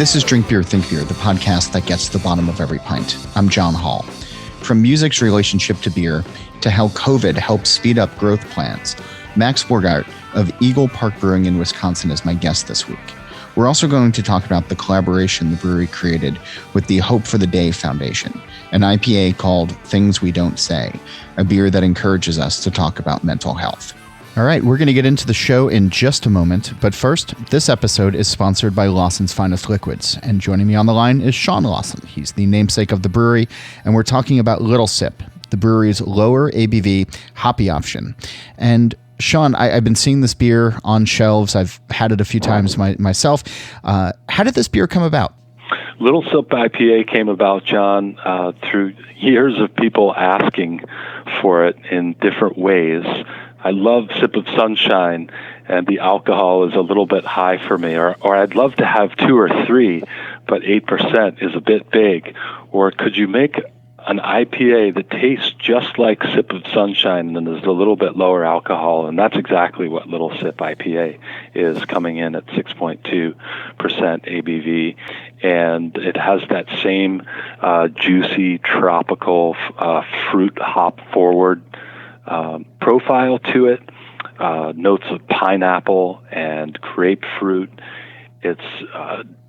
This is Drink Beer, Think Beer, the podcast that gets to the bottom of every pint. I'm John Holl. From music's relationship to beer to how COVID helps speed up growth plans, Max Borgardt of Eagle Park Brewing in Wisconsin is my guest this week. We're also going to talk about the collaboration the brewery created with the Hope for the Day Foundation, an IPA called Things We Don't Say, a beer that encourages us to talk about mental health. All right, we're going to get into the show in just a moment, but first, this episode is sponsored by Lawson's Finest Liquids, and joining me on the line is Sean Lawson. He's the namesake of the brewery, and we're talking about Little Sip, the brewery's lower ABV hoppy option. And Sean, I've been seeing this beer on shelves. I've had it a few times myself. How did this beer come about? Little Sip IPA came about, John, through years of people asking for it in different ways. I love Sip of Sunshine, and the alcohol is a little bit high for me. Or I'd love to have 2 or 3, but 8% is a bit big. Or could you make an IPA that tastes just like Sip of Sunshine and is a little bit lower alcohol? And that's exactly what Little Sip IPA is, coming in at 6.2% ABV. And it has that same juicy, tropical, fruit hop forward profile to it, notes of pineapple and grapefruit. It's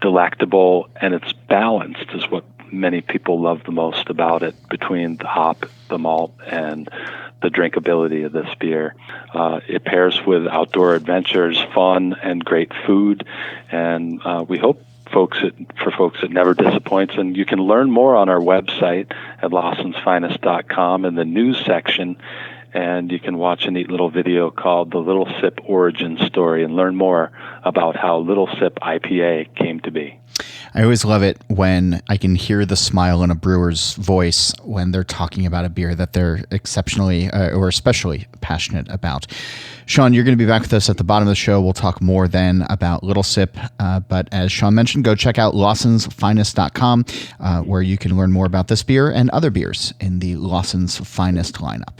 delectable, and it's balanced is what many people love the most about it, between the hop, the malt, and the drinkability of this beer. It pairs with outdoor adventures, fun, and great food, and we hope for folks it never disappoints. And you can learn more on our website at lawsonsfinest.com in the news section, and you can watch a neat little video called The Little Sip Origin Story and learn more about how Little Sip IPA came to be. I always love it when I can hear the smile in a brewer's voice when they're talking about a beer that they're exceptionally or especially passionate about. Sean, you're going to be back with us at the bottom of the show. We'll talk more then about Little Sip. But as Sean mentioned, go check out lawsonsfinest.com where you can learn more about this beer and other beers in the Lawson's Finest lineup.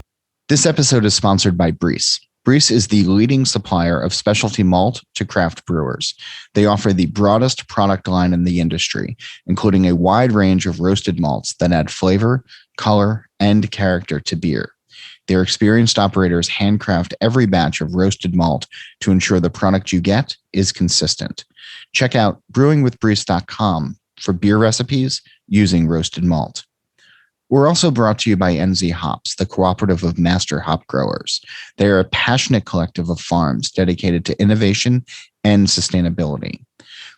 This episode is sponsored by Breeze. Breeze is the leading supplier of specialty malt to craft brewers. They offer the broadest product line in the industry, including a wide range of roasted malts that add flavor, color, and character to beer. Their experienced operators handcraft every batch of roasted malt to ensure the product you get is consistent. Check out brewingwithbreeze.com for beer recipes using roasted malt. We're also brought to you by NZ Hops, the cooperative of master hop growers. They are a passionate collective of farms dedicated to innovation and sustainability.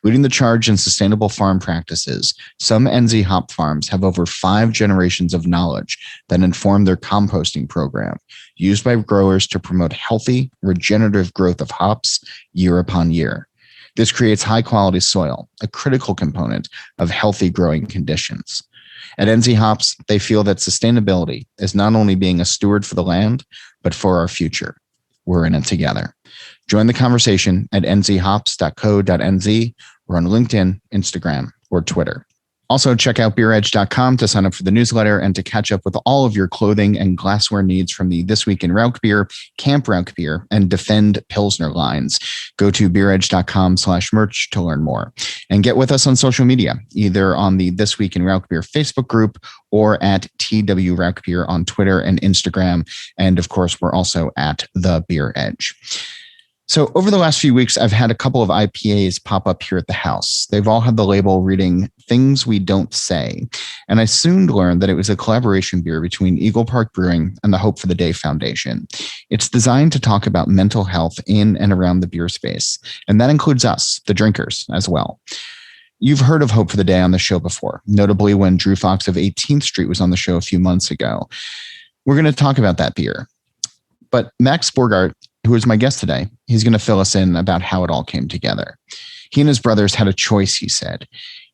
Leading the charge in sustainable farm practices, some NZ hop farms have over 5 generations of knowledge that inform their composting program, used by growers to promote healthy, regenerative growth of hops year upon year. This creates high-quality soil, a critical component of healthy growing conditions. At NZ Hops, they feel that sustainability is not only being a steward for the land, but for our future. We're in it together. Join the conversation at nzhops.co.nz or on LinkedIn, Instagram, or Twitter. Also, check out beeredge.com to sign up for the newsletter and to catch up with all of your clothing and glassware needs from the This Week in Rauk Beer, Camp Rauk Beer, and Defend Pilsner lines. Go to beeredge.com/merch to learn more. And get with us on social media, either on the This Week in Rauk Beer Facebook group or at TW Rauk Beer on Twitter and Instagram. And of course, we're also at The Beer Edge. So over the last few weeks, I've had a couple of IPAs pop up here at the house. They've all had the label reading Things We Don't Say. And I soon learned that it was a collaboration beer between Eagle Park Brewing and the Hope for the Day Foundation. It's designed to talk about mental health in and around the beer space. And that includes us, the drinkers, as well. You've heard of Hope for the Day on the show before, notably when Drew Fox of 18th Street was on the show a few months ago. We're going to talk about that beer. But Max Borgardt, who is my guest today, he's going to fill us in about how it all came together. He and his brothers had a choice, he said,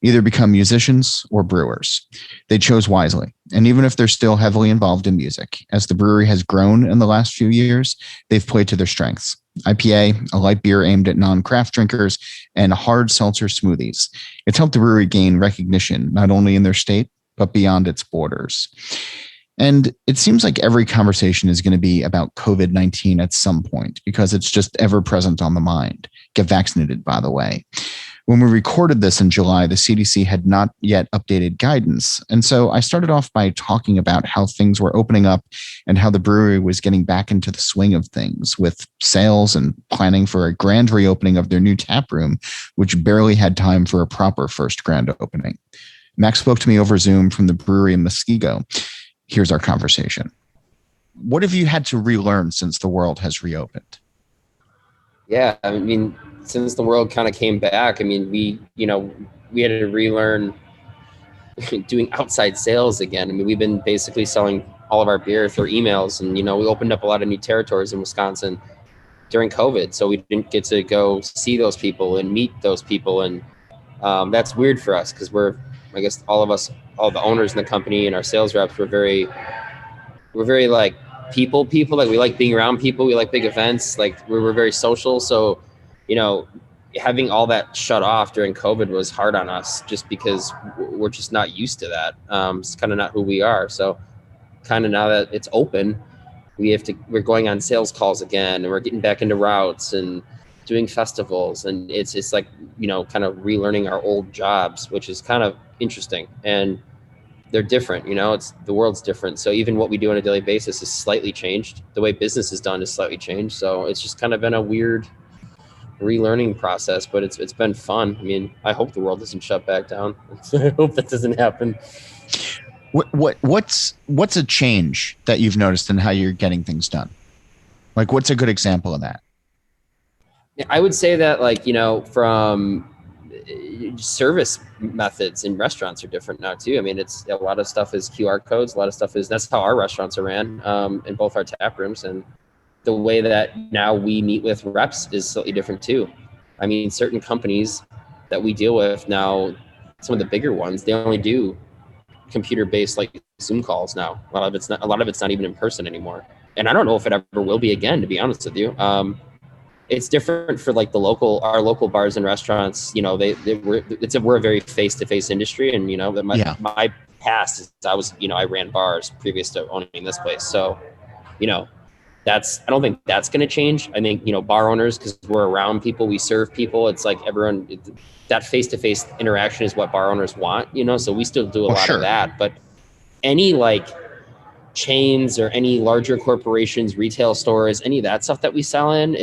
either become musicians or brewers. They chose wisely. And even if they're still heavily involved in music, as the brewery has grown in the last few years, they've played to their strengths. IPA, a light beer aimed at non-craft drinkers, and hard seltzer smoothies. It's helped the brewery gain recognition, not only in their state, but beyond its borders. And it seems like every conversation is going to be about COVID-19 at some point, because it's just ever present on the mind. Get vaccinated, by the way. When we recorded this in July, the CDC had not yet updated guidance. And so I started off by talking about how things were opening up and how the brewery was getting back into the swing of things with sales and planning for a grand reopening of their new tap room, which barely had time for a proper first grand opening. Max spoke to me over Zoom from the brewery in Muskego. Here's our conversation. What have you had to relearn since the world has reopened? Yeah, I mean, since the world kind of came back, I mean, we had to relearn doing outside sales again. I mean, we've been basically selling all of our beer through emails, and, we opened up a lot of new territories in Wisconsin during COVID. So we didn't get to go see those people and meet those people. And that's weird for us because I guess all the owners in the company and our sales reps we're very like people, like we like being around people. We like big events. Like we're very social. So, having all that shut off during COVID was hard on us just because we're just not used to that. It's kind of not who we are. So kind of now that it's open, we're going on sales calls again, and we're getting back into routes and doing festivals. And it's like, kind of relearning our old jobs, which is kind of interesting. And they're different, the world's different. So even what we do on a daily basis is slightly changed. The way business is done is slightly changed. So it's just kind of been a weird relearning process, but it's been fun. I mean, I hope the world doesn't shut back down. I hope that doesn't happen. What's a change that you've noticed in how you're getting things done? Like, what's a good example of that? I would say that, like, from service methods in restaurants are different now too. I mean, it's a lot of stuff is QR codes. A lot of stuff that's how our restaurants are ran in both our tap rooms. And the way that now we meet with reps is slightly different too. I mean, certain companies that we deal with now, some of the bigger ones, they only do computer-based like Zoom calls now. A lot of it's not even in person anymore. And I don't know if it ever will be again, to be honest with you. It's different for like our local bars and restaurants. We're a very face-to-face industry, and my past is I ran bars previous to owning this place. So, I don't think that's going to change. I think, bar owners, because we're around people, we serve people. It's like that face-to-face interaction is what bar owners want, so we still do a lot of that. But any like chains or any larger corporations, retail stores, any of that stuff that we sell in,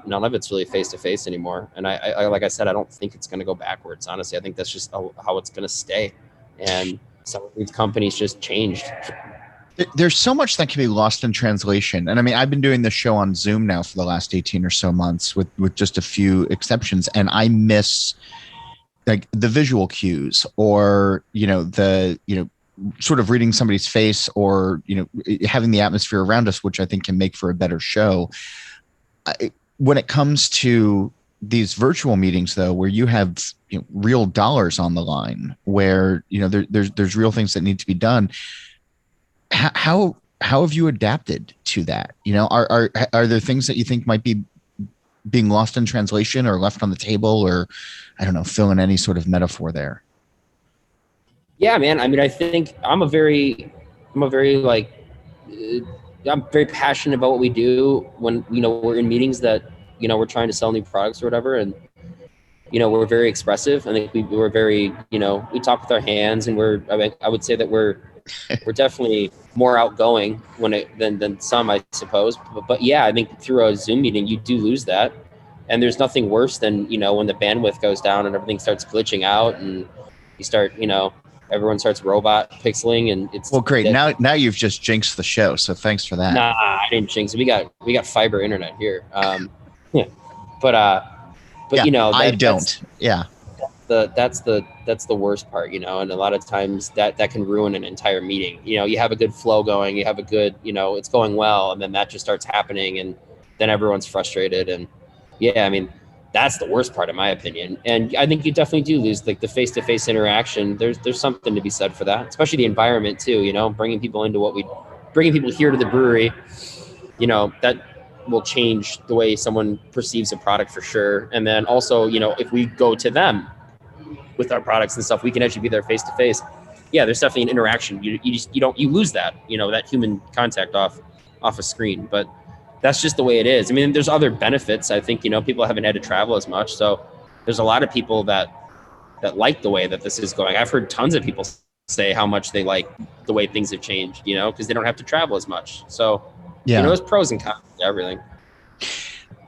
none of it's really face-to-face anymore. And I like I said, I don't think it's going to go backwards. Honestly, I think that's just how it's going to stay. And some of these companies just changed. There's so much that can be lost in translation. And I mean, I've been doing this show on Zoom now for the last 18 or so months with just a few exceptions. And I miss like the visual cues or, sort of reading somebody's face or, having the atmosphere around us, which I think can make for a better show. When it comes to these virtual meetings, though, where you have real dollars on the line, where, there's real things that need to be done. How have you adapted to that? Are there things that you think might be being lost in translation or left on the table, or I don't know, fill in any sort of metaphor there? Yeah, man. I mean, I think I'm very passionate about what we do when, we're in meetings that, we're trying to sell new products or whatever. And, we're very expressive. I think we're very, we talk with our hands, and I would say that we're definitely more outgoing than some, I suppose. But yeah, I think through a Zoom meeting, you do lose that. And there's nothing worse than, when the bandwidth goes down and everything starts glitching out and you start, everyone starts robot pixeling, and it's well, great. Now you've just jinxed the show. So thanks for that. Nah, I didn't jinx it. We got fiber internet here. Yeah, but yeah, I don't. That's the worst part, and a lot of times that can ruin an entire meeting. You have a good flow going, you have a good, it's going well, and then that just starts happening, and then everyone's frustrated. And yeah, I mean, that's the worst part, in my opinion. And I think you definitely do lose like the face-to-face interaction. There's something to be said for that, especially the environment too. Bringing people bringing people here to the brewery. That will change the way someone perceives a product for sure. And then also, if we go to them with our products and stuff, we can actually be there face-to-face. Yeah, there's definitely an interaction. You lose that, that human contact off a screen, but that's just the way it is. I mean, there's other benefits. I think, people haven't had to travel as much. So, there's a lot of people that like the way that this is going. I've heard tons of people say how much they like the way things have changed, you know, because they don't have to travel as much. So, you know, there's pros and cons to everything.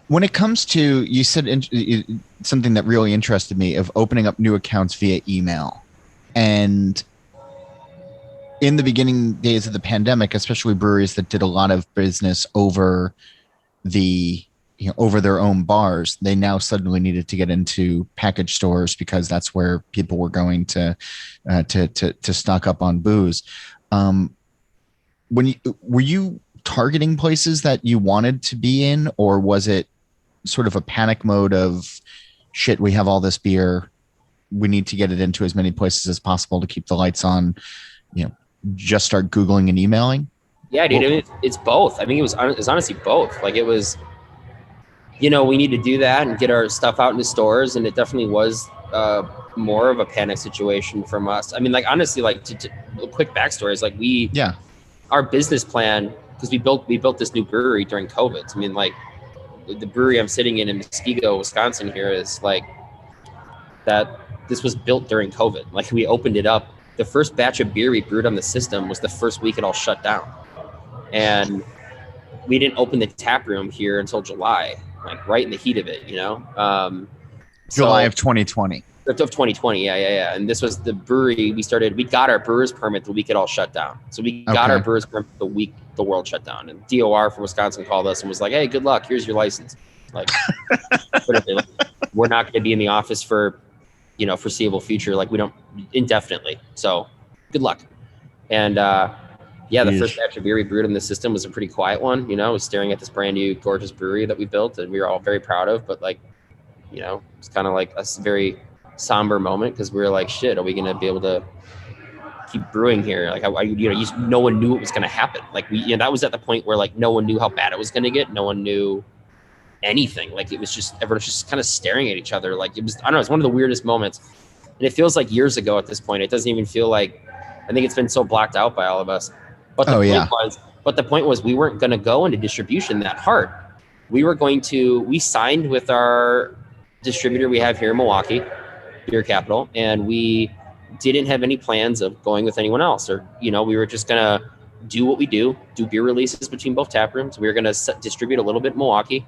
When it comes to, you said something that really interested me, of opening up new accounts via email. And in the beginning days of the pandemic, especially breweries that did a lot of business over over their own bars, they now suddenly needed to get into package stores because that's where people were going to stock up on booze. Were you targeting places that you wanted to be in, or was it sort of a panic mode of, shit, we have all this beer, we need to get it into as many places as possible to keep the lights on, just start Googling and emailing? Yeah, dude, it's both. I mean, it was honestly both. Like, it was, we need to do that and get our stuff out into stores. And it definitely was more of a panic situation from us. I mean, like, honestly, like, to quick backstory is, like, our business plan, because we built this new brewery during COVID. I mean, like, the brewery I'm sitting in Muskego, Wisconsin here is like that. This was built during COVID. Like, we opened it up. The first batch of beer we brewed on the system was the first week it all shut down. And we didn't open the tap room here until July, like right in the heat of it, July of 2020. Of 2020, yeah. And this was the brewery we got our brewer's permit the week it all shut down. So we got our brewer's permit the week the world shut down. And DOR from Wisconsin called us and was like, hey, good luck. Here's your license. Like, we're not going to be in the office for, foreseeable future. Like, we don't, indefinitely. So good luck. And, the first batch of beer we brewed in the system was a pretty quiet one, was staring at this brand new gorgeous brewery that we built and we were all very proud of, but like, it's kind of like a very somber moment because we were like, shit, are we going to be able to keep brewing here? Like, no one knew it was going to happen. Like, that was at the point where, like, no one knew how bad it was going to get. No one knew anything. Like, it was just, everyone was just kind of staring at each other. Like, it was, I don't know, it's one of the weirdest moments. And it feels like years ago at this point. It doesn't even feel like, I think it's been so blocked out by all of us. But the point was we weren't going to go into distribution that hard. We signed with our distributor we have here in Milwaukee, Beer Capital, and we didn't have any plans of going with anyone else, or we were just gonna do what we do beer releases between both tap rooms. We were gonna distribute a little bit in Milwaukee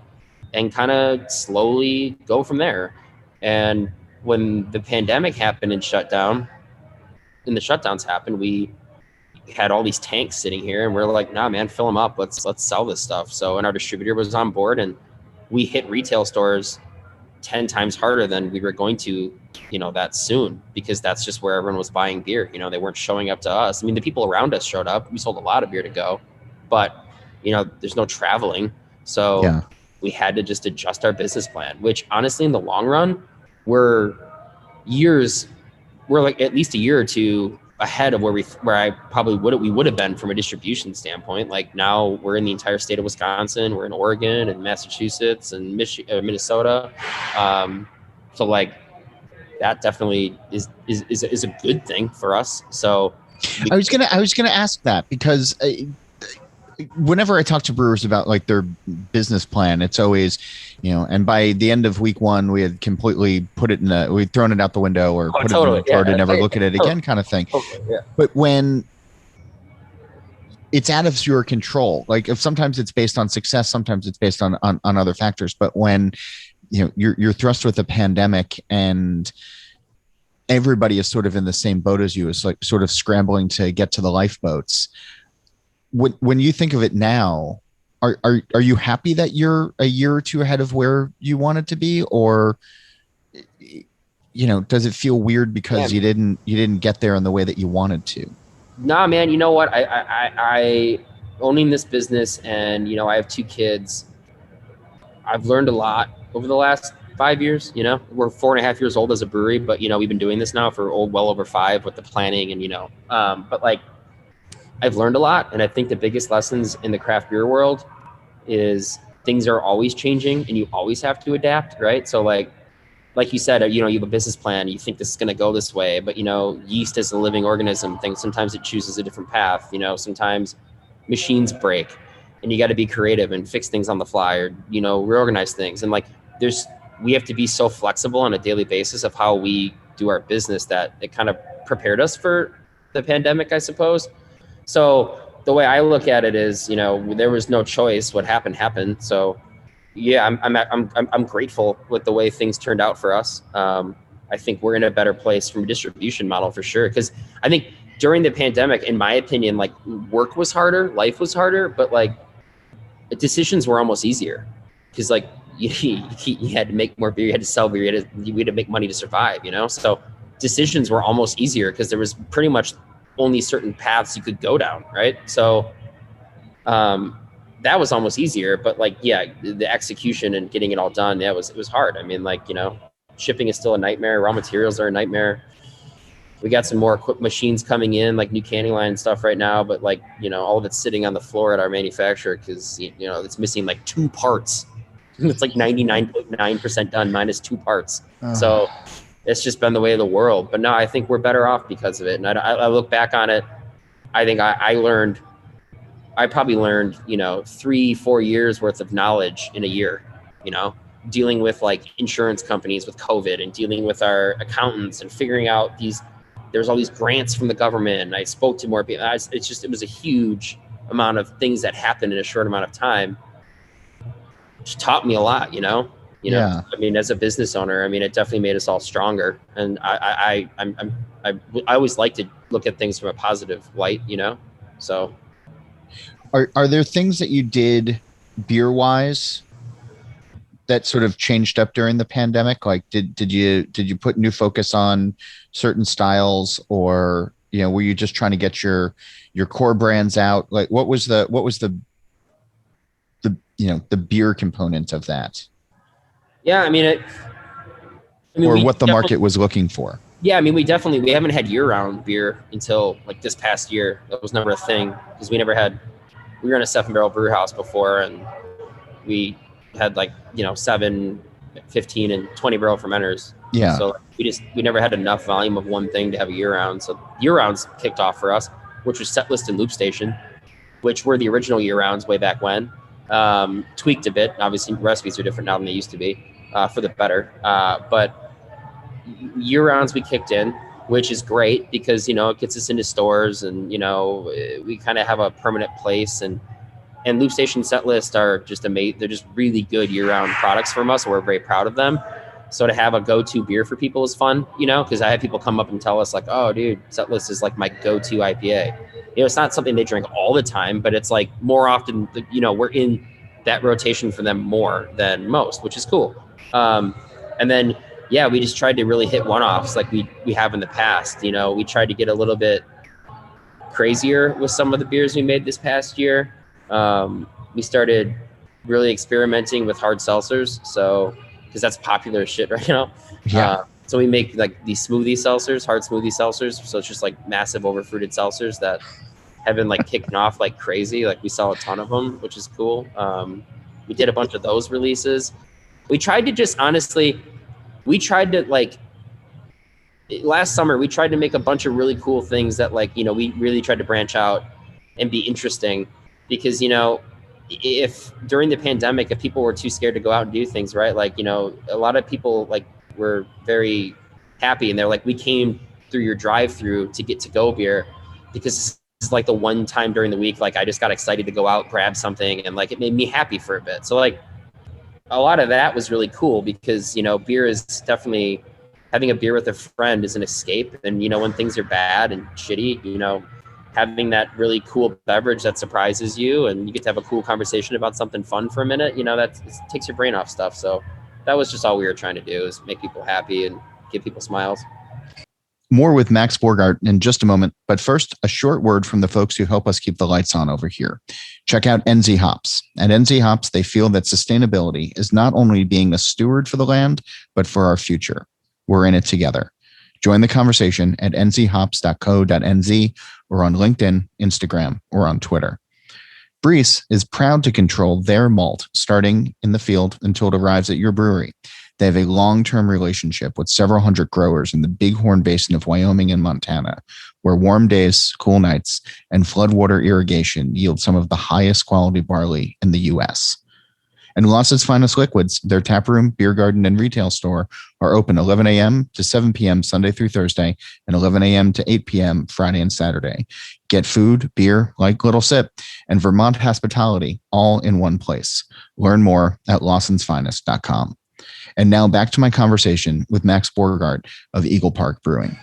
and kind of slowly go from there. And when the pandemic happened and the shutdowns happened, we had all these tanks sitting here and we're like, nah, man, fill them up. Let's sell this stuff. So, and our distributor was on board and we hit retail stores 10 times harder than we were going to, that soon, because that's just where everyone was buying beer. They weren't showing up to us. I mean, the people around us showed up. We sold a lot of beer to go, but there's no traveling. So we had to just adjust our business plan, which honestly, in the long run, we're like at least a year or two ahead of where we would have been from a distribution standpoint. Like, now we're in the entire state of Wisconsin, we're in Oregon and Massachusetts and Minnesota. So like, that definitely is a good thing for us. So I was gonna ask that because whenever I talk to brewers about like their business plan, it's always, and by the end of week one, we had completely we'd thrown it out the window or put it in the drawer to never look at it again, kind of thing. But when it's out of your control, like, if sometimes it's based on success, sometimes it's based on other factors. But when you're thrust with a pandemic and everybody is sort of in the same boat as you, is like sort of scrambling to get to the lifeboats. When you think of it now, are you happy that you're a year or two ahead of where you wanted to be, or does it feel weird because you didn't get there in the way that you wanted to? Nah, man. You know what? I owning this business, and I have 2 kids. I've learned a lot over the last 5 years. We're 4.5 years old as a brewery, but we've been doing this now for well over 5 with the planning and but like, I've learned a lot. And I think the biggest lessons in the craft beer world is things are always changing and you always have to adapt, right? So like you said, you have a business plan, you think this is going to go this way, but yeast is a living organism. Sometimes it chooses a different path. Sometimes machines break and you got to be creative and fix things on the fly, or reorganize things. And like, there's we have to be so flexible on a daily basis of how we do our business that it kind of prepared us for the pandemic, I suppose. So the way I look at it is, there was no choice. What happened. So yeah, I'm grateful with the way things turned out for us. I think we're in a better place from a distribution model for sure. Because I think during the pandemic, in my opinion, like work was harder, life was harder, but like decisions were almost easier because like you had to make more beer, you had to sell beer, we had to make money to survive, So decisions were almost easier because there was pretty much only certain paths you could go down, right? So that was almost easier, but like, yeah, the execution and getting it all done, it was hard. I mean, like, shipping is still a nightmare. Raw materials are a nightmare. We got some more machines coming in, like new canning line and stuff right now, but like, all of it's sitting on the floor at our manufacturer because, it's missing like 2 parts. It's like 99.9% done minus 2 parts. So it's just been the way of the world. But no, I think we're better off because of it. And I look back on it, I think I probably learned, 3-4 years worth of knowledge in a year, dealing with like insurance companies with COVID and dealing with our accountants and figuring out there's all these grants from the government. And I spoke to more people. It was a huge amount of things that happened in a short amount of time. Which taught me a lot, Yeah. I mean, as a business owner, I mean, it definitely made us all stronger. And I always like to look at things from a positive light, so. Are there things that you did beer wise that sort of changed up during the pandemic? Like did you put new focus on certain styles, or were you just trying to get your core brands out? Like what was the the beer component of that? Yeah, I mean or what the market was looking for. Yeah, I mean, we haven't had year-round beer until like this past year. That was never a thing because we were in a 7-barrel brew house before, and we had like 7, 15, and 20-barrel fermenters. Yeah. So we never had enough volume of one thing to have a year-round. So year-rounds kicked off for us, which was Setlist and Loop Station, which were the original year-rounds way back when. Tweaked a bit. Obviously, recipes are different now than they used to be, for the better. But year-rounds we kicked in, which is great because, it gets us into stores and, we kind of have a permanent place. And Loop Station, Setlist are just amazing. They're just really good year-round products from us. And we're very proud of them. So to have a go-to beer for people is fun, because I had people come up and tell us like, oh, dude, Setlist is like my go-to IPA. It's not something they drink all the time, but it's like more often, we're in that rotation for them more than most, which is cool. And then, yeah, we just tried to really hit one-offs like we have in the past. We tried to get a little bit crazier with some of the beers we made this past year. We started really experimenting with hard seltzers. So, because that's popular shit right now. Yeah. So we make like these smoothie seltzers, hard smoothie seltzers. So it's just like massive overfruited seltzers that have been like kicking off like crazy. Like we sell a ton of them, which is cool. We did a bunch of those releases. We tried to just honestly, last summer, we tried to make a bunch of really cool things that like, we really tried to branch out and be interesting because, if during the pandemic, if people were too scared to go out and do things, right? Like, a lot of people like were very happy and they're like, we came through your drive-through to get to-go beer because it's like the one time during the week, like I just got excited to go out, grab something, and like it made me happy for a bit. So like a lot of that was really cool because, beer is definitely, having a beer with a friend is an escape. And, when things are bad and shitty, having that really cool beverage that surprises you and you get to have a cool conversation about something fun for a minute, it takes your brain off stuff. So that was just all we were trying to do, is make people happy and give people smiles. More with Max Borgardt in just a moment, but first, a short word from the folks who help us keep the lights on over here. Check out NZ Hops. At NZ Hops, they feel that sustainability is not only being a steward for the land, but for our future. We're in it together. Join the conversation at nzhops.co.nz or on LinkedIn, Instagram, or on Twitter. Brees is proud to control their malt starting in the field until it arrives at your brewery. They have a long-term relationship with several hundred growers in the Bighorn Basin of Wyoming and Montana, where warm days, cool nights, and floodwater irrigation yield some of the highest quality barley in the U.S. And Lawson's Finest Liquids, their taproom, beer garden, and retail store are open 11 a.m. to 7 p.m. Sunday through Thursday and 11 a.m. to 8 p.m. Friday and Saturday. Get food, beer, like Little Sip, and Vermont hospitality all in one place. Learn more at lawsonsfinest.com. And now back to my conversation with Max Borgardt of Eagle Park Brewing.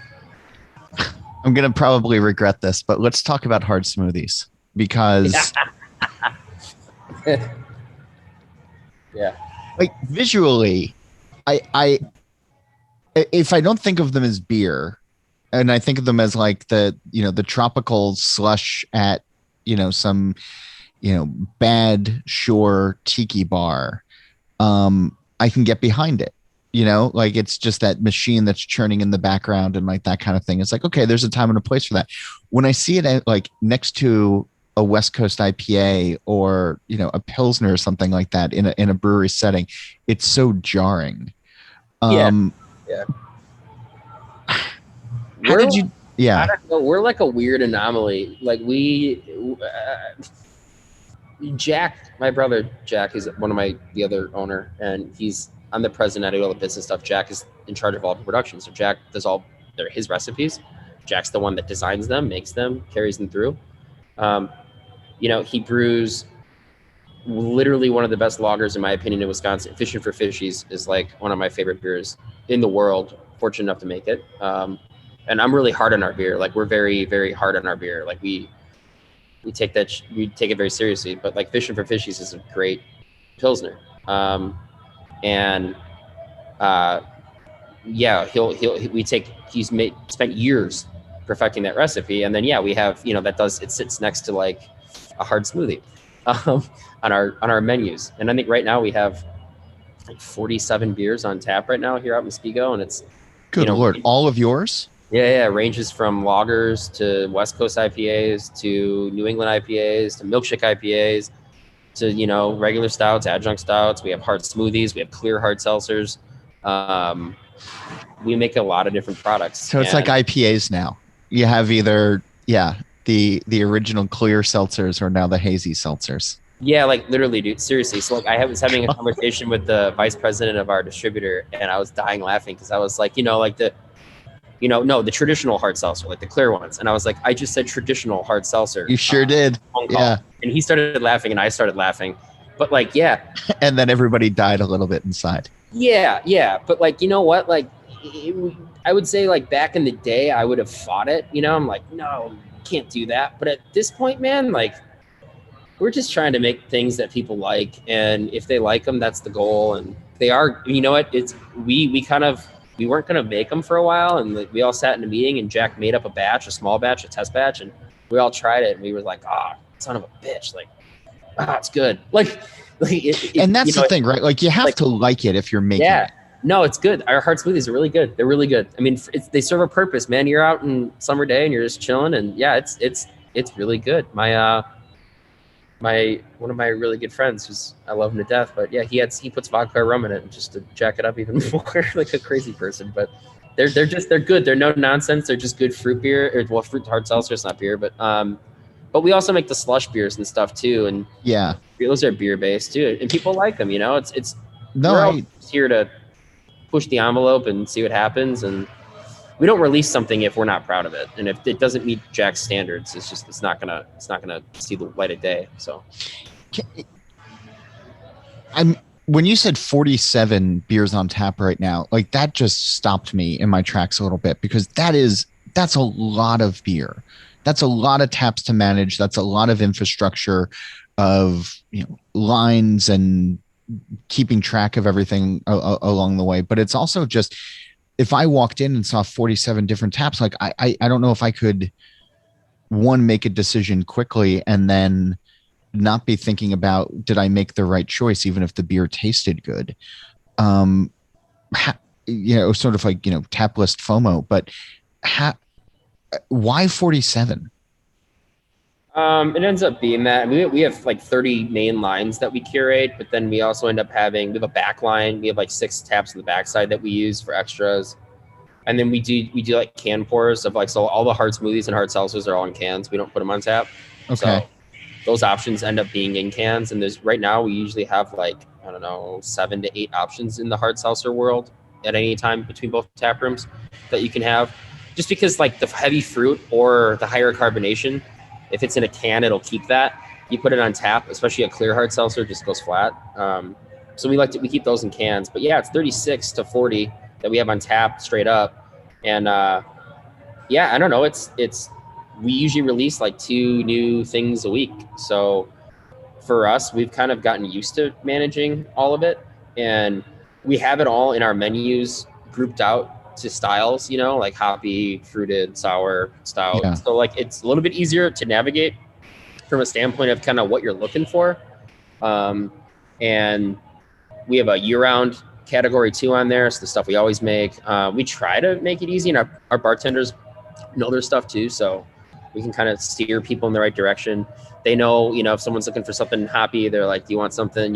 I'm going to probably regret this, but let's talk about hard smoothies because yeah, like visually, I if I don't think of them as beer and I think of them as like the tropical slush at, some, bad shore tiki bar, I can get behind it. Like it's just that machine that's churning in the background and like that kind of thing. It's like, okay, there's a time and a place for that. When I see it like next to a West Coast IPA or, a Pilsner or something like that in a brewery setting, it's so jarring. Yeah. How did you? Yeah. I don't know. We're like a weird anomaly. Like Jack, my brother Jack, is the other owner, and I'm the president. I do all the business stuff. Jack is in charge of all the production. So Jack does they're his recipes. Jack's the one that designs them, makes them, carries them through. He brews literally one of the best lagers, in my opinion, in Wisconsin. Fishing for Fishies is like one of my favorite beers in the world. Fortunate enough to make it. And I'm really hard on our beer. Like we're very, very hard on our beer. Like we take it very seriously, but like Fishing for Fishies is a great Pilsner. He's spent years perfecting that recipe. And then, we have, it sits next to like a hard smoothie, on our menus. And I think right now we have like 47 beers on tap right now here out in Muskego. And it's good Lord, all of yours? Yeah. It ranges from lagers to West Coast IPAs to New England IPAs to milkshake IPAs to, regular stouts, adjunct stouts. We have hard smoothies. We have clear hard seltzers. We make a lot of different products. So it's like IPAs now. You have either, the original clear seltzers or now the hazy seltzers. Yeah, like literally, dude. Seriously. So like I was having a conversation with the vice president of our distributor, and I was dying laughing because I was like, the traditional hard seltzer, like the clear ones. And I was like, I just said traditional hard seltzer. You sure did. Yeah. And he started laughing and I started laughing. But like, yeah. And then everybody died a little bit inside. Yeah. But like, you know what? Like, I would say like back in the day, I would have fought it. I'm like, no, can't do that. But at this point, man, like we're just trying to make things that people like. And if they like them, that's the goal. And they are, we weren't going to make them for a while. And we all sat in a meeting and Jack made up a small batch, a test batch. And we all tried it. And we were like, son of a bitch. Like, it's good. And that's the thing, right? Like you have to like it if you're making it. No, it's good. Our hard smoothies are really good. They're really good. I mean, they serve a purpose, man. You're out in summer day and you're just chilling and it's really good. One of my really good friends, I love him to death, but yeah, he puts vodka or rum in it just to jack it up even more, like a crazy person. But they're good. They're no nonsense. They're just good fruit beer, fruit hard seltzer. It's not beer, but we also make the slush beers and stuff too. And those are beer based too, and people like them. We're all here to push the envelope and see what happens. And we don't release something if we're not proud of it. And if it doesn't meet Jack's standards, it's not gonna see the light of day. So when you said 47 beers on tap right now, like that just stopped me in my tracks a little bit because that's a lot of beer. That's a lot of taps to manage. That's a lot of infrastructure of, lines and keeping track of everything along the way. But it's also just, if I walked in and saw 47 different taps, like I don't know if I could, one, make a decision quickly and then not be thinking about, did I make the right choice, even if the beer tasted good? Sort of like, tap list FOMO, but why 47? It ends up being that we have like 30 main lines that we curate, but then we also end up we have a back line. We have like 6 taps on the backside that we use for extras. And then we do like can pours of like, so all the hard smoothies and hard seltzers are all in cans. We don't put them on tap. Okay. So those options end up being in cans. And right now we usually have like, I don't know, 7 to 8 options in the hard seltzer world at any time between both tap rooms that you can have. Just because like the heavy fruit or the higher carbonation, if it's in a can, it'll keep that. You put it on tap, especially a clear hard seltzer, just goes flat. So we keep those in cans. But yeah, it's 36 to 40 that we have on tap straight up. And yeah, I don't know. We usually release like 2 new things a week. So for us, we've kind of gotten used to managing all of it, and we have it all in our menus grouped out to styles, like hoppy, fruited, sour, stout. Yeah. So like it's a little bit easier to navigate from a standpoint of kind of what you're looking for. And we have a year-round category 2 on there. So the stuff we always make. We try to make it easy, and our bartenders know their stuff too. So we can kind of steer people in the right direction. They know, if someone's looking for something hoppy, they're like, do you want something,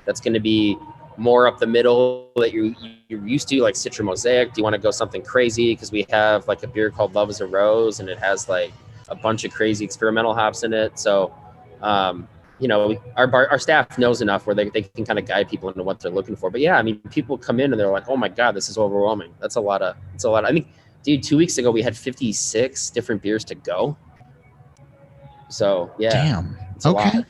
that's going to be more up the middle that you're used to, like Citra Mosaic? Do you want to go something crazy? Because we have like a beer called Love is a Rose, and it has like a bunch of crazy experimental hops in it. So, our staff knows enough where they can kind of guide people into what they're looking for. But yeah, I mean, people come in and they're like, oh my God, this is overwhelming. It's a lot. I think, dude, 2 weeks ago we had 56 different beers to go. So yeah, damn. it's a lot.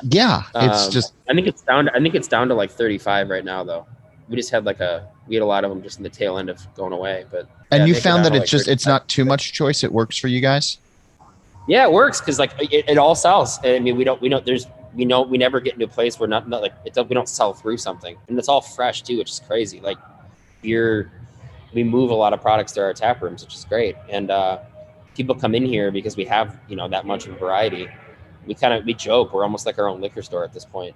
Yeah. It's just. I think it's down to like 35 right now, though. We just had we had a lot of them just in the tail end of going away. But and you found that it's not too much choice. It works for you guys. Yeah, it works because like it all sells. I mean, we never get into a place where we don't sell through something, and it's all fresh too, which is crazy. Like we move a lot of products to our tap rooms, which is great. And people come in here because we have, that much of a variety. We joke, we're almost like our own liquor store at this point.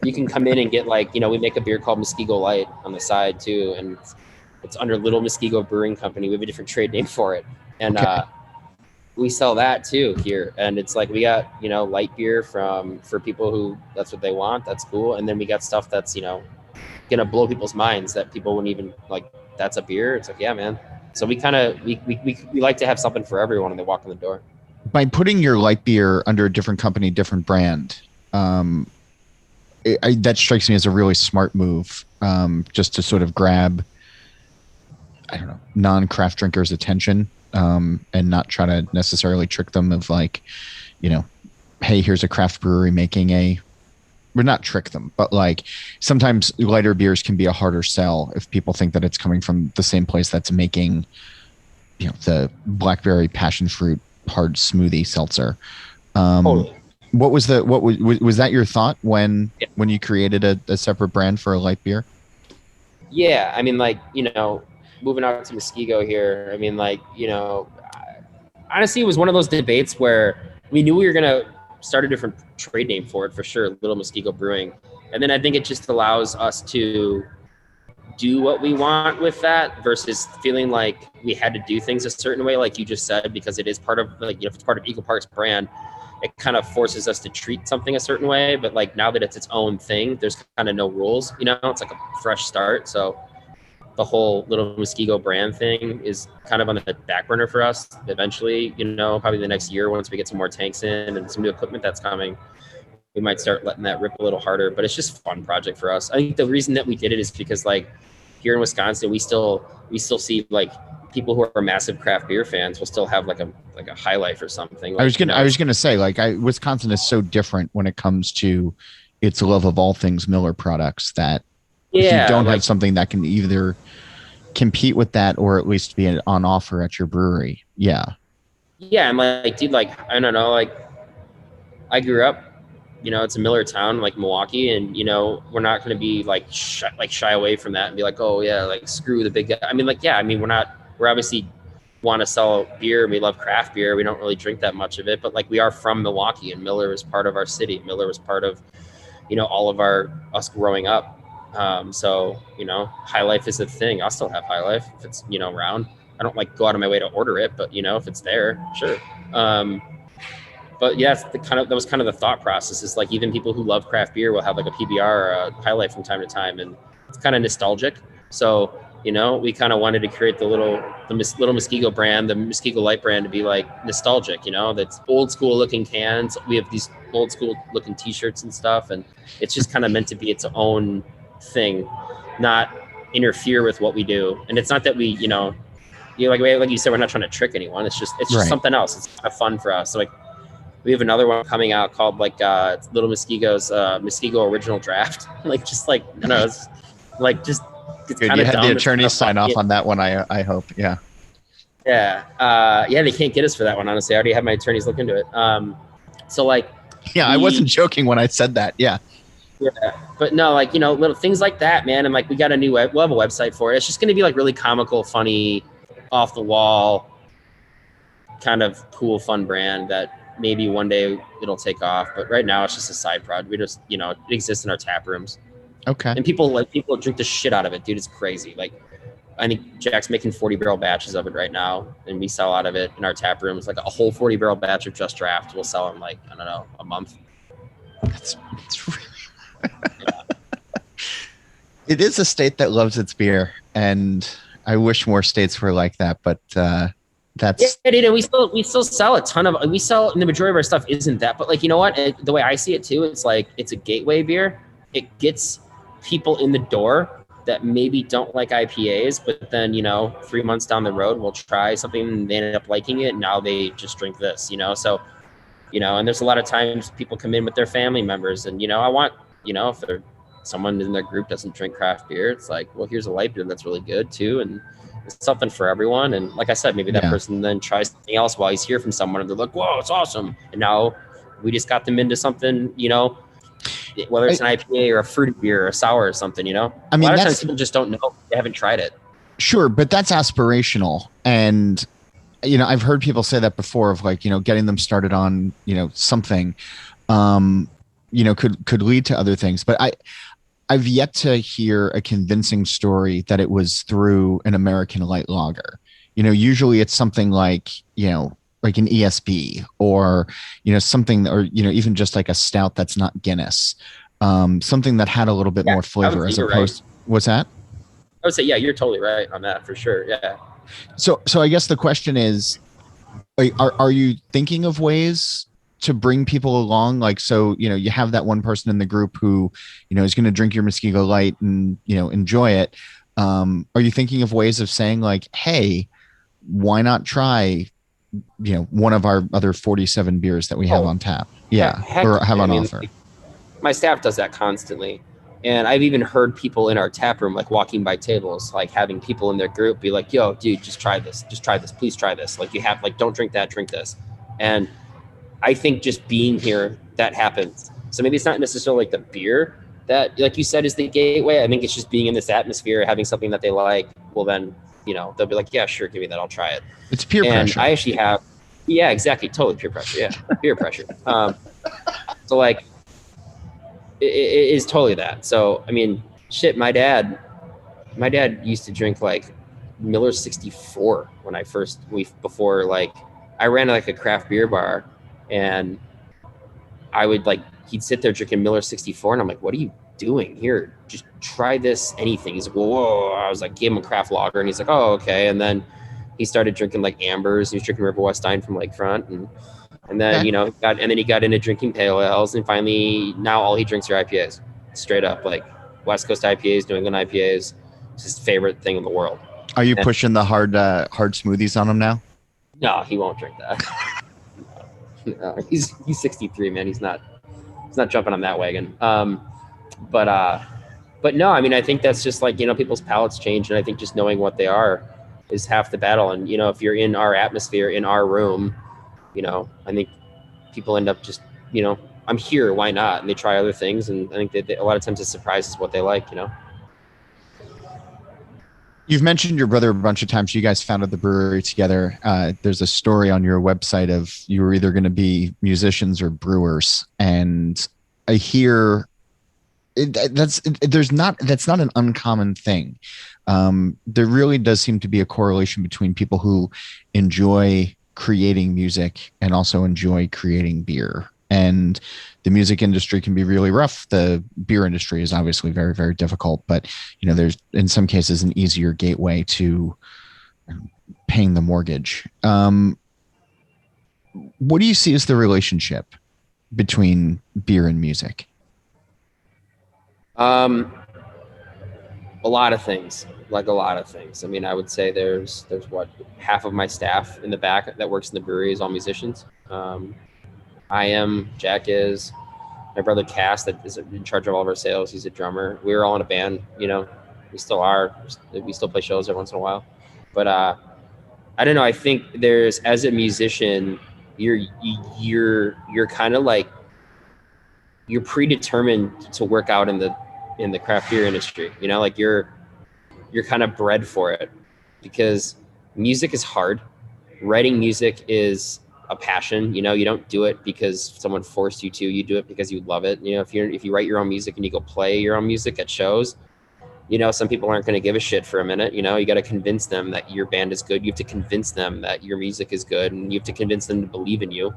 You can come in and get we make a beer called Muskego Light on the side too. And it's under Little Muskego Brewing Company. We have a different trade name for it. And we sell that too here. And it's like, we got, light beer for people who that's what they want. That's cool. And then we got stuff that's, gonna blow people's minds that people wouldn't even that's a beer. It's like, yeah, man. So we like to have something for everyone when they walk in the door. By putting your light beer under a different company, different brand, that strikes me as a really smart move, just to sort of grab, I don't know, non-craft drinkers' attention, and not try to necessarily trick them of hey, here's a craft brewery making would not trick them, but sometimes lighter beers can be a harder sell if people think that it's coming from the same place that's making, the blackberry passion fruit hard smoothie seltzer. Totally. What was that your thought when you created a separate brand for a light beer? Yeah. I mean, moving out to Muskego here. I mean, honestly, it was one of those debates where we knew we were going to start a different trade name for it, for sure, Little Muskego Brewing. And then I think it just allows us to do what we want with that versus feeling like we had to do things a certain way, like you just said, because it is part of if it's part of Eagle Park's brand, it kind of forces us to treat something a certain way. But now that it's its own thing, there's kind of no rules, it's like a fresh start. So the whole Little Muskego brand thing is kind of on the back burner for us. Eventually, probably the next year, once we get some more tanks in and some new equipment that's coming, we might start letting that rip a little harder. But it's just a fun project for us. I think the reason that we did it is because here in Wisconsin, we still see people who are massive craft beer fans will still have like a High Life or something. I was gonna say Wisconsin is so different when it comes to its love of all things Miller products that if you don't have something that can either compete with that or at least be on offer at your brewery. Yeah. Yeah. I'm dude, I don't know, I grew up, it's a Miller town, like Milwaukee, and, we're not going to be shy away from that and be like, oh yeah, screw the big guy. I mean, we're obviously want to sell beer. And we love craft beer. We don't really drink that much of it, but we are from Milwaukee, and Miller is part of our city. Miller was part of, all of us growing up. So, High Life is a thing. I'll still have High Life if it's, around. I don't go out of my way to order it, but if it's there, sure. But yeah, that was kind of the thought process is even people who love craft beer will have a PBR or a High Life from time to time. And it's kind of nostalgic. So You know, we kind of wanted to create the little Muskego brand, the Muskego Light brand, to be like nostalgic. You know, that's old school looking cans. We have these old school looking T-shirts and stuff, and it's just kind of meant to be its own thing, not interfere with what we do. And it's not that we, like you said, we're not trying to trick anyone. It's just Right. something else. It's kind of fun for us. So like, we have another one coming out called like Little Muskego's Muskego Original Draft. Like just like I don't know, it's like just. It's Good. kind You of had the attorneys sign off on that one. I hope. Yeah. Yeah. They can't get us for that one. Honestly, I already had my attorneys look into it. So like. Yeah, I wasn't joking when I said that. Yeah. Yeah, but no, like little things like that, man. And like we got we'll have a website for it. It's just going to be like really comical, funny, off the wall, kind of cool, fun brand that maybe one day it'll take off. But right now it's just a side project. We just it exists in our tap rooms. Okay. And people drink the shit out of it, dude. It's crazy. Like, I think Jack's making 40-barrel batches of it right now, and we sell out of it in our tap rooms. Like a whole 40-barrel batch of Just Draft, we'll sell in like, I don't know, a month. It's really. It is a state that loves its beer, and I wish more states were like that. But that's yeah, dude. And we still sell a ton of. We sell, and the majority of our stuff isn't that. But like, you know what? The way I see it too, it's like it's a gateway beer. It gets people in the door that maybe don't like IPAs, but then 3 months down the road we'll try something and they ended up liking it, and now they just drink this. So and there's a lot of times people come in with their family members, and I want if they're someone in their group doesn't drink craft beer, it's like, well, here's a light beer that's really good too, and it's something for everyone. And like I said, maybe that person then tries something else while he's here from someone, and they're like, whoa, it's awesome, and now we just got them into something, whether it's an IPA or a fruity beer or a sour or something, I mean, a lot of times people just don't know. They haven't tried it. Sure. But that's aspirational. And, I've heard people say that before of like, getting them started on, something, could lead to other things. But I've yet to hear a convincing story that it was through an American light lager. Usually it's something like an ESB or, something, or, even just like a stout that's not Guinness, something that had a little bit more flavor as opposed. Right. What's that? I would say, yeah, you're totally right on that for sure. Yeah. So I guess the question is, are you thinking of ways to bring people along? Like, so, you have that one person in the group who, is going to drink your Muskego Light and, enjoy it. Are you thinking of ways of saying like, hey, why not try one of our other 47 beers that we have on tap. Yeah. Or have on offer. My staff does that constantly. And I've even heard people in our tap room, like walking by tables, like having people in their group be like, yo, dude, just try this. Just try this. Please try this. Like don't drink that, drink this. And I think just being here, that happens. So maybe it's not necessarily like the beer that, like you said, is the gateway. I think it's just being in this atmosphere, having something that they like. Well, then, they'll be like, yeah, sure, give me that. I'll try it. It's peer pressure. I actually have, yeah, exactly. Totally peer pressure. Yeah. Peer pressure. So like, it is totally that. So, I mean, shit, my dad used to drink like Miller 64 when before like I ran like a craft beer bar, and I would like, he'd sit there drinking Miller 64, and I'm like, what are you doing here? Just try this, anything. He's like, whoa. I was like, gave him a craft lager, and he's like, oh, okay. And then he started drinking like ambers. He was drinking River West Stein from Lakefront, and then he got into drinking pale ales, and finally now all he drinks are IPAs, straight up, like West Coast IPAs, New England IPAs. It's his favorite thing in the world. Are you pushing the hard smoothies on him now? No, he won't drink that. No, he's 63, man. He's not jumping on that wagon. But no, I mean, I think that's just like, people's palates change. And I think just knowing what they are is half the battle. And, if you're in our atmosphere, in our room, I think people end up just, I'm here, why not? And they try other things. And I think that a lot of times it surprises what they like, You've mentioned your brother a bunch of times. You guys founded the brewery together. There's a story on your website of you were either going to be musicians or brewers. And I hear that's not an uncommon thing. There really does seem to be a correlation between people who enjoy creating music and also enjoy creating beer. And the music industry can be really rough. The beer industry is obviously very, very difficult, but there's in some cases an easier gateway to paying the mortgage. What do you see as the relationship between beer and music? A lot of things, like a lot of things. I mean, I would say there's what, half of my staff in the back that works in the brewery is all musicians. I am, Jack is, my brother Cass that is in charge of all of our sales. He's a drummer. We were all in a band, we still are. We still play shows every once in a while. But I don't know. I think there's, as a musician, you're kind of like, you're predetermined to work out in the craft beer industry. Like you're kind of bred for it, because music is hard. Writing music is a passion. You don't do it because someone forced you to. You do it because you love it. If you write your own music and you go play your own music at shows, some people aren't going to give a shit for a minute. You got to convince them that your band is good. You have to convince them that your music is good, and you have to convince them to believe in you.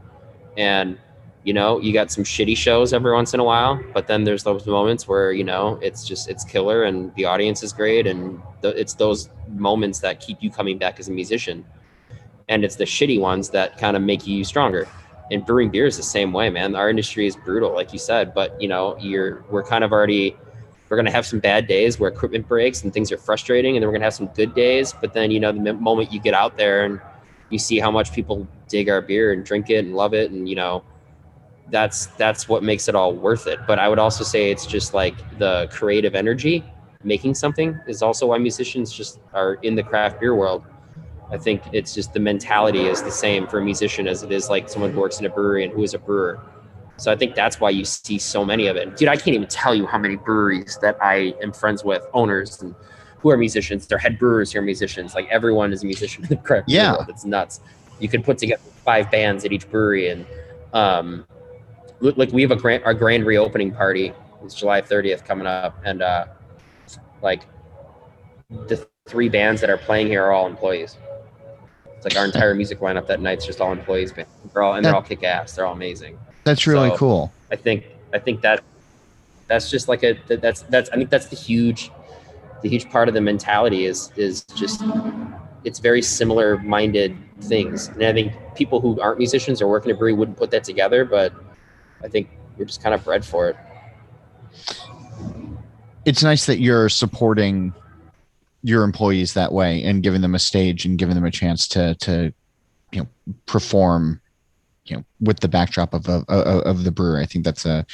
And you got some shitty shows every once in a while, but then there's those moments where, it's killer and the audience is great. And it's those moments that keep you coming back as a musician. And it's the shitty ones that kind of make you stronger. And brewing beer is the same way, man. Our industry is brutal, like you said, but we're kind of already, we're going to have some bad days where equipment breaks and things are frustrating. And then we're going to have some good days. But then, the moment you get out there and you see how much people dig our beer and drink it and love it, and, that's what makes it all worth it. But I would also say it's just like the creative energy, making something, is also why musicians just are in the craft beer world. I think it's just the mentality is the same for a musician as it is like someone who works in a brewery and who is a brewer. So I think that's why you see so many of it. Dude, I can't even tell you how many breweries that I am friends with, owners, and who are musicians. They're head brewers who are musicians. Like everyone is a musician in the craft beer world. It's nuts. You could put together 5 bands at each brewery. And like we have our grand reopening party. It's July 30th coming up. And like the 3 bands that are playing here are all employees. It's like our entire music lineup that night's just all employees. They're all kick ass. They're all amazing. That's really cool. I think that's just like I think that's the huge part of the mentality is just, it's very similar minded things. And I think people who aren't musicians or work in a brewery wouldn't put that together, but I think we're just kind of bred for it. It's nice that you're supporting your employees that way and giving them a stage and giving them a chance to perform with the backdrop of the brewery. I think that's a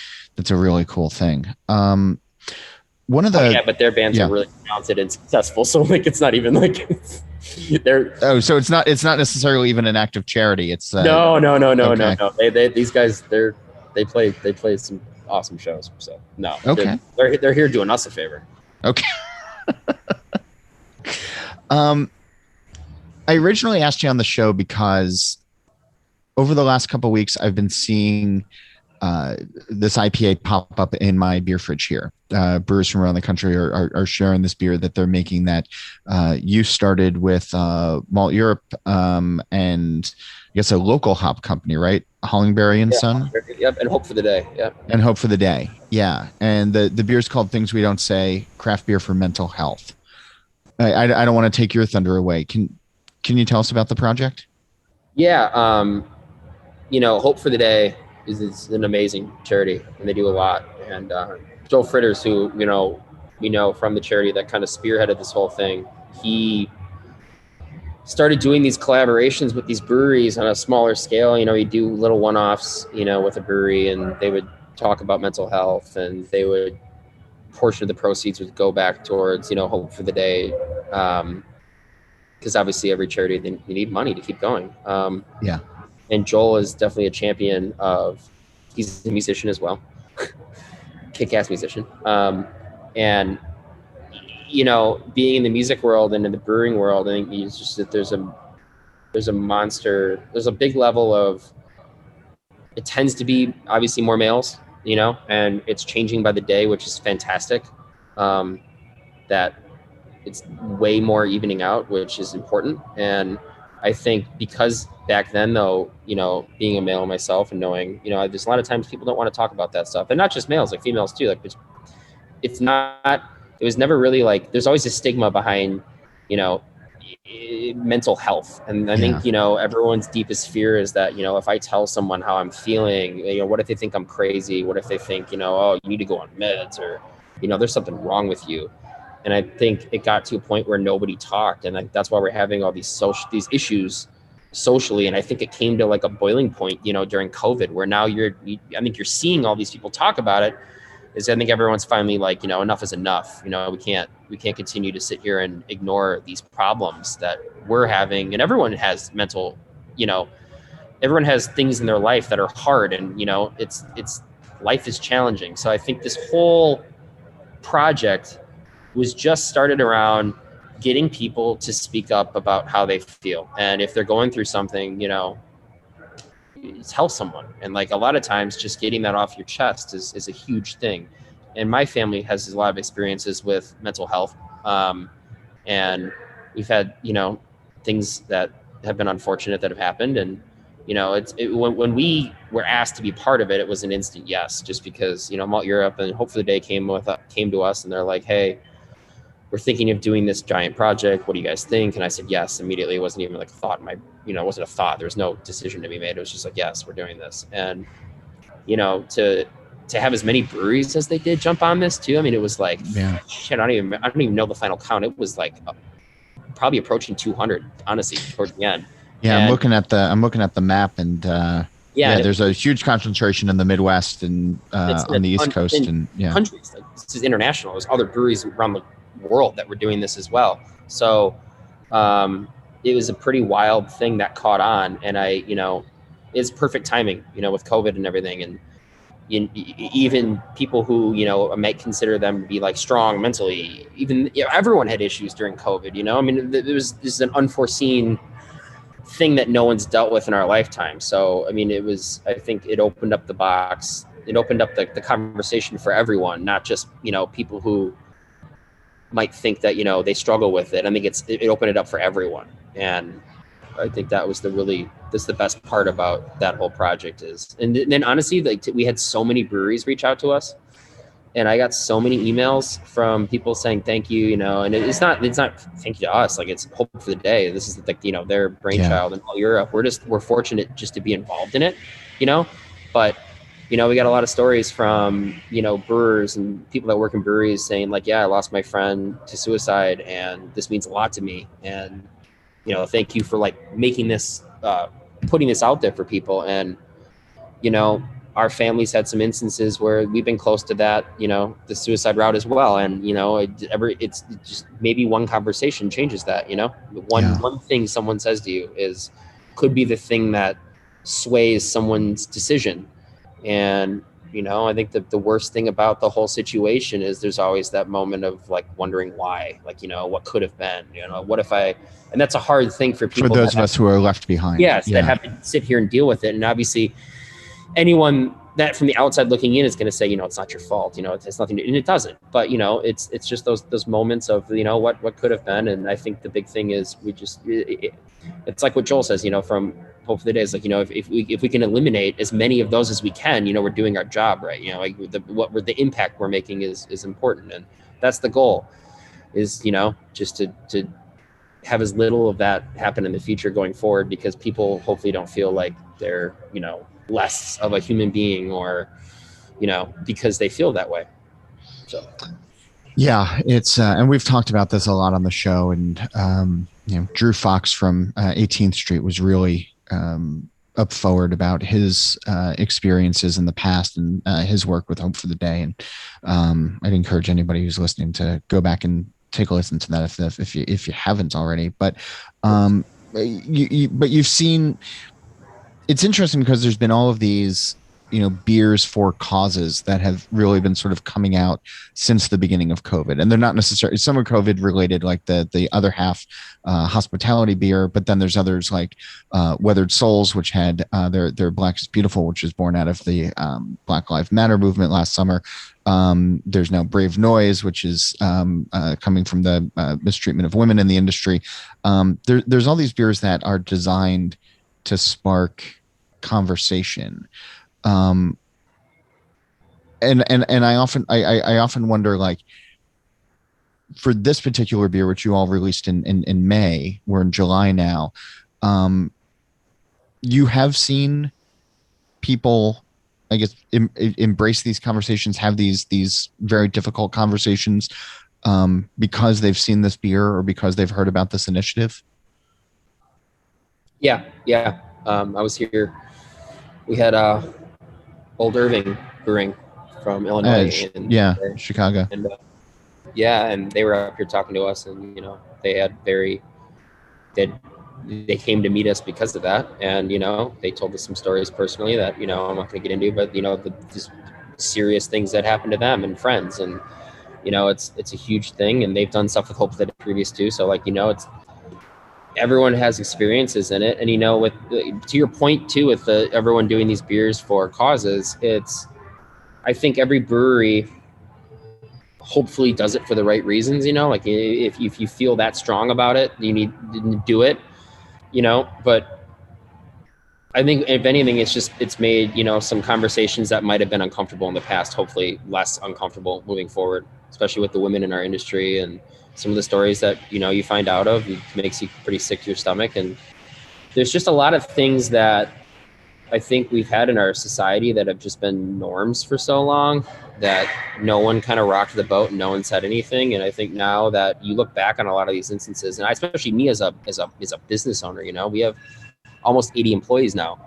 really cool thing. One of the but their bands are really talented and successful, so like it's not even like they're so it's not necessarily even an act of charity. It's no. These guys they play some awesome shows. So no, okay, they're here doing us a favor. Okay. I originally asked you on the show because over the last couple of weeks, I've been seeing this IPA pop up in my beer fridge here. Brewers from around the country are sharing this beer that they're making that you started with Malt Europe and I guess a local hop company, right? Hollingberry and Son? Yep, and Hope for the Day. Yep. And Hope for the Day, yeah. And the beer is called Things We Don't Say, Craft Beer for Mental Health. I don't want to take your thunder away. Can you tell us about the project? Yeah. Hope for the Day is an amazing charity, and they do a lot. And Joe Fritters, who, we know from the charity that kind of spearheaded this whole thing, he started doing these collaborations with these breweries on a smaller scale. He'd do little one-offs, with a brewery, and they would talk about mental health, and they would, portion of the proceeds would go back towards, Hope for the Day. Because obviously every charity, they need money to keep going. Yeah. And Joel is definitely a champion he's a musician as well. Kick-ass musician. And, being in the music world and in the brewing world, I think it's just that there's a big level of, it tends to be obviously more males, and it's changing by the day, which is fantastic. That it's way more evening out, which is important. And I think because back then, though, being a male myself and knowing, there's a lot of times people don't want to talk about that stuff, and not just males, like females too. Like it's not, it was never really like, there's always a stigma behind, you know, mental health. And I think, everyone's deepest fear is that, if I tell someone how I'm feeling, what if they think I'm crazy? What if they think, oh, you need to go on meds, or, there's something wrong with you. And I think it got to a point where nobody talked. And that's why we're having all these these issues socially. And I think it came to like a boiling point, during COVID, where now I think you're seeing all these people talk about it. I think everyone's finally like, enough is enough. We can't continue to sit here and ignore these problems that we're having. And everyone has mental, everyone has things in their life that are hard, and, it's life is challenging. So I think this whole project was just started around getting people to speak up about how they feel. And if they're going through something, tell someone. And like a lot of times just getting that off your chest is a huge thing. And my family has a lot of experiences with mental health. And we've had, things that have been unfortunate that have happened. And, when we were asked to be part of it, it was an instant yes, just because, Malt Europe and Hope for the Day came to us, and they're like, hey, we're thinking of doing this giant project. What do you guys think? And I said yes immediately. It wasn't even like a thought in my, it wasn't a thought. There was no decision to be made. It was just like, yes, we're doing this. And, to have as many breweries as they did jump on this too. I mean, it was like, shit, I don't even know the final count. It was like probably approaching 200, honestly, towards the end. Yeah, and I'm looking at the map, and there's a huge concentration in the Midwest and on the East Coast, and countries. Like, this is international. There's other breweries around the world that were doing this as well. So it was a pretty wild thing that caught on, and it's perfect timing, with COVID and everything, and even people who might consider them to be like strong mentally. Even everyone had issues during COVID. I mean, this is an unforeseen thing that no one's dealt with in our lifetime. So I mean, I think it opened up the box. It opened up the conversation for everyone, not just people who might think that they struggle with it. I think it opened it up for everyone, and I think that was the best part about that whole project is. And then honestly, like we had so many breweries reach out to us, and I got so many emails from people saying thank you, and it's not thank you to us, like it's Hope for the Day. This is like their brainchild in all Europe. We're fortunate just to be involved in it, but we got a lot of stories from brewers and people that work in breweries saying like, yeah, I lost my friend to suicide, and this means a lot to me, and thank you for like making this, putting this out there for people. And, our families had some instances where we've been close to that, the suicide route as well. And, it's just maybe one conversation changes that, one thing someone says to you could be the thing that sways someone's decision. And, I think that the worst thing about the whole situation is there's always that moment of like wondering why, like, what could have been, what if and that's a hard thing for people. For those of us who are left behind. Yes, that have to sit here and deal with it. And obviously anyone that from the outside looking in is going to say, it's not your fault, it has nothing to, and it doesn't. But, it's just those moments of, what could have been. And I think the big thing is it's like what Joel says, from Hope for the Day is like, if we can eliminate as many of those as we can, we're doing our job right. Like the impact we're making is important. And that's the goal is, just to have as little of that happen in the future going forward, because people hopefully don't feel like they're, less of a human being or, because they feel that way. So. Yeah, it's and we've talked about this a lot on the show, and Drew Fox from 18th Street was really up forward about his experiences in the past and his work with Hope for the Day. And I'd encourage anybody who's listening to go back and take a listen to that if you haven't already. But you've seen. It's interesting because there's been all of these beers for causes that have really been sort of coming out since the beginning of COVID. And they're not necessarily, some are COVID related, like the other half, hospitality beer, but then there's others like Weathered Souls, which had their Black is Beautiful, which was born out of the Black Lives Matter movement last summer. There's now Brave Noise, which is coming from the mistreatment of women in the industry. There's all these beers that are designed to spark conversation. And I often wonder, like, for this particular beer, which you all released in May, we're in July now. You have seen people, I guess, embrace these conversations, have these very difficult conversations, because they've seen this beer or because they've heard about this initiative. Yeah. I was here. We had Old Irving Brewing from Illinois. Chicago. And and they were up here talking to us, and they came to meet us because of that, and they told us some stories personally that I'm not going to get into, but the just serious things that happened to them and friends, and it's a huge thing, and they've done stuff with Hope that previous too. So it's everyone has experiences in it, and with to your point too, with everyone doing these beers for causes, I think every brewery hopefully does it for the right reasons. If you feel that strong about it, you need to do it. But I think if anything, it's made some conversations that might have been uncomfortable in the past, hopefully less uncomfortable moving forward, especially with the women in our industry and some of the stories that you find out of. It makes you pretty sick to your stomach. And there's just a lot of things that I think we've had in our society that have just been norms for so long that no one kind of rocked the boat and no one said anything. And I think now that you look back on a lot of these instances, and especially me as a business owner, we have almost 80 employees now.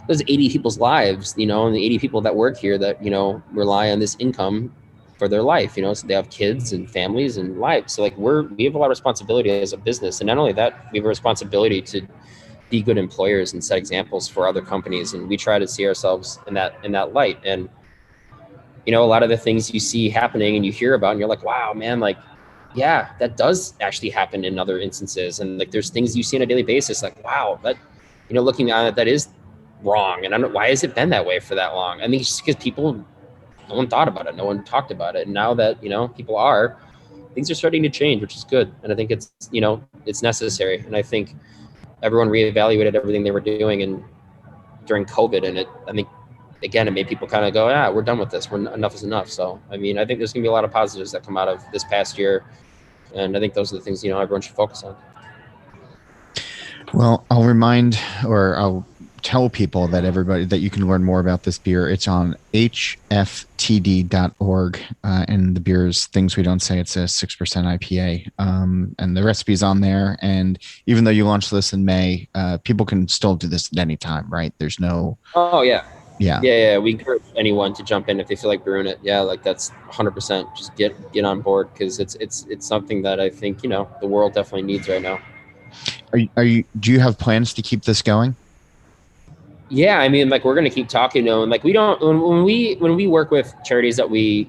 There's 80 people's lives, and the 80 people that work here that rely on this income for their life, so they have kids and families and lives. So we have a lot of responsibility as a business, and not only that, we have a responsibility to be good employers and set examples for other companies, and we try to see ourselves in that light. And a lot of the things you see happening and you hear about, and you're like, wow, man, yeah, that does actually happen in other instances. And there's things you see on a daily basis, like, wow, that looking at it, that is wrong. And I don't know, why has it been that way for that long? I think it's just because no one thought about it, no one talked about it, and now that people are, things are starting to change, which is good. And I think it's it's necessary. And I think everyone reevaluated everything they were doing and during COVID, and I think again, it made people kind of go, yeah, we're done with this. Enough is enough. So, I think there's going to be a lot of positives that come out of this past year. And I think those are the things, everyone should focus on. Well, I'll tell people that you can learn more about this beer. It's on hftd.org, and the beer is Things We Don't Say. It's a 6% IPA, and the recipe's on there. And even though you launched this in May, people can still do this at any time, right? There's no... Oh, yeah. Yeah. We encourage anyone to jump in if they feel like brewing it. Yeah, that's 100%. Just get on board, because it's something that I think the world definitely needs right now. Do you have plans to keep this going? Yeah, we're going to keep talking, and we don't, when we work with charities that we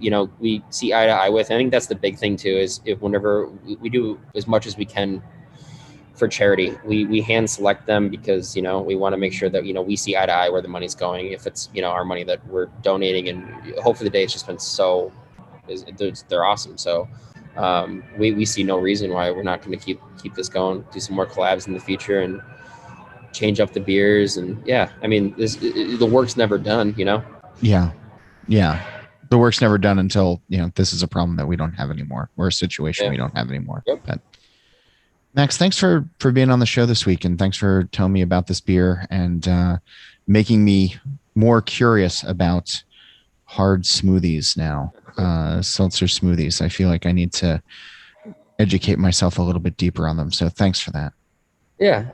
see eye to eye with, I think that's the big thing too, is whenever we do as much as we can for charity, we hand select them, because we want to make sure that we see eye to eye where the money's going, if it's our money that we're donating. And hopefully the day it's just been they're awesome. So we see no reason why we're not going to keep this going, do some more collabs in the future, and change up the beers. And the work's never done. Yeah the work's never done until this is a problem that we don't have anymore, or a situation we don't have anymore. Yep. But Max, thanks for being on the show this week, and thanks for telling me about this beer and making me more curious about hard smoothies now, seltzer smoothies. I feel like I need to educate myself a little bit deeper on them. So thanks for that. Yeah,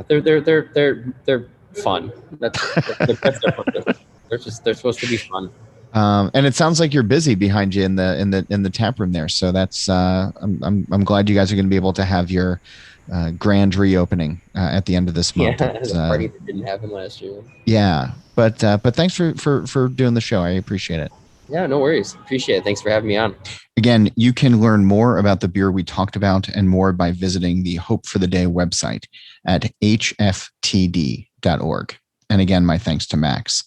they're fun. That's their purpose. They're supposed to be fun. And it sounds like you're busy behind you in the tap room there. So that's I'm glad you guys are going to be able to have your grand reopening at the end of this month. Yeah, the party that didn't happen last year. Yeah, but thanks for doing the show. I appreciate it. Yeah, no worries. Appreciate it. Thanks for having me on. Again, you can learn more about the beer we talked about and more by visiting the Hope for the Day website at hftd.org. And again, my thanks to Max.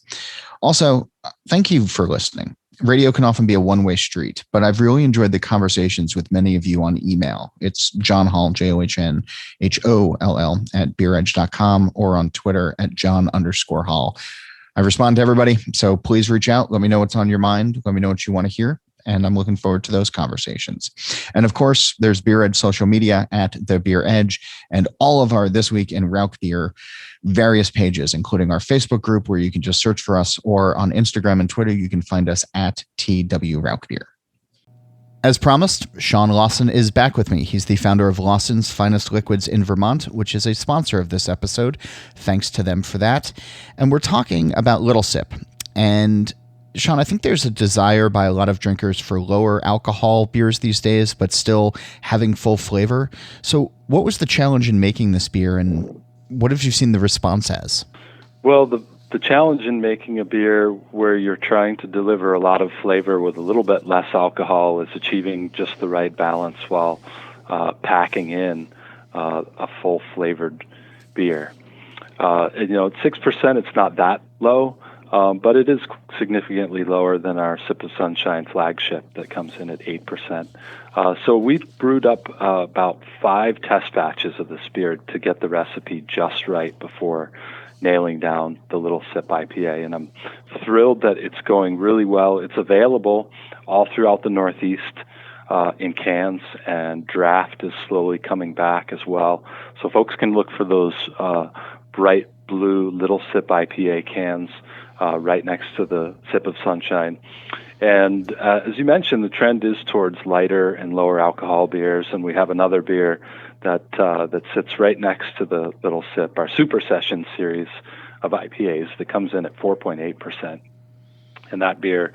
Also, thank you for listening. Radio can often be a one-way street, but I've really enjoyed the conversations with many of you on email. It's John Holl, JOHNHOLL at beeredge.com or on Twitter at John_Holl. I respond to everybody, so please reach out. Let me know what's on your mind. Let me know what you want to hear, and I'm looking forward to those conversations. And of course, there's Beer Edge social media at The Beer Edge and all of our This Week in Rauch Beer various pages, including our Facebook group where you can just search for us, or on Instagram and Twitter, you can find us at TW Rauch Beer. As promised, Sean Lawson is back with me. He's the founder of Lawson's Finest Liquids in Vermont, which is a sponsor of this episode. Thanks to them for that. And we're talking about Little Sip. And Sean, I think there's a desire by a lot of drinkers for lower alcohol beers these days, but still having full flavor. So what was the challenge in making this beer, and what have you seen the response as? Well, the challenge in making a beer where you're trying to deliver a lot of flavor with a little bit less alcohol is achieving just the right balance while packing in a full flavored beer. At 6%, it's not that low, but it is significantly lower than our Sip of Sunshine flagship that comes in at 8%. So we've brewed up about 5 test batches of this beer to get the recipe just right before nailing down the Little Sip IPA, and I'm thrilled that it's going really well. It's available all throughout the Northeast in cans, and draft is slowly coming back as well. So folks can look for those bright blue Little Sip IPA cans right next to the Sip of Sunshine. And as you mentioned, the trend is towards lighter and lower alcohol beers, and we have another beer that sits right next to the Little Sip, our Super Session series of IPAs that comes in at 4.8%. And that beer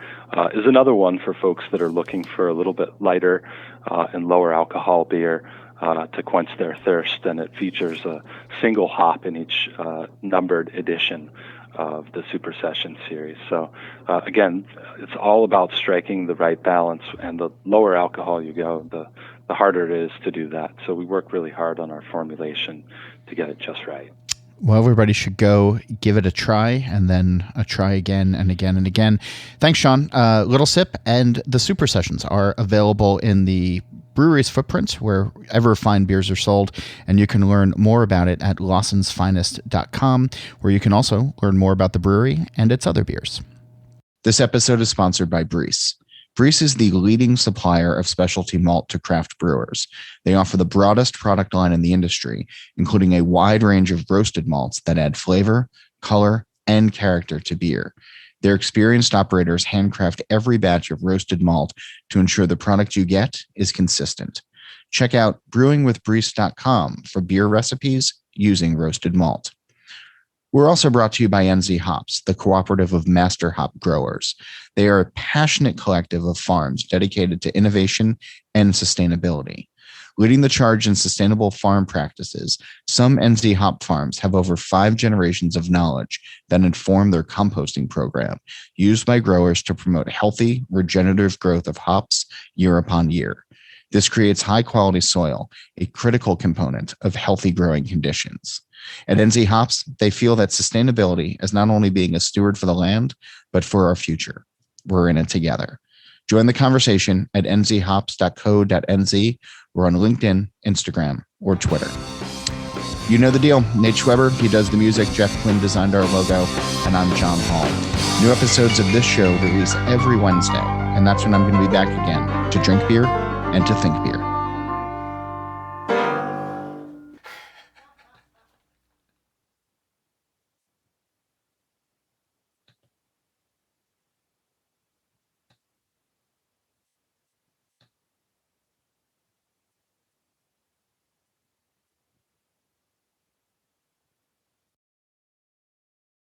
is another one for folks that are looking for a little bit lighter and lower alcohol beer to quench their thirst. And it features a single hop in each numbered edition of the Super Session series. So again, it's all about striking the right balance, and the lower alcohol you go, the harder it is to do that. So we work really hard on our formulation to get it just right. Well, everybody should go give it a try, and then a try again and again and again. Thanks, Sean. Little Sip and the Super Sessions are available in the brewery's footprint wherever fine beers are sold, and you can learn more about it at lawsonsfinest.com, where you can also learn more about the brewery and its other beers. This episode is sponsored by Brees. Brees is the leading supplier of specialty malt to craft brewers. They offer the broadest product line in the industry, including a wide range of roasted malts that add flavor, color, and character to beer. Their experienced operators handcraft every batch of roasted malt to ensure the product you get is consistent. Check out brewingwithbrees.com for beer recipes using roasted malt. We're also brought to you by NZ Hops, the cooperative of master hop growers. They are a passionate collective of farms dedicated to innovation and sustainability. Leading the charge in sustainable farm practices, some NZ hop farms have over 5 generations of knowledge that inform their composting program, used by growers to promote healthy, regenerative growth of hops year upon year. This creates high-quality soil, a critical component of healthy growing conditions. At NZ Hops, they feel that sustainability is not only being a steward for the land, but for our future. We're in it together. Join the conversation at nzhops.co.nz or on LinkedIn, Instagram, or Twitter. You know the deal. Nate Schweber, he does the music. Jeff Quinn designed our logo, and I'm John Holl. New episodes of this show release every Wednesday, and that's when I'm going to be back again to drink beer and to think beer.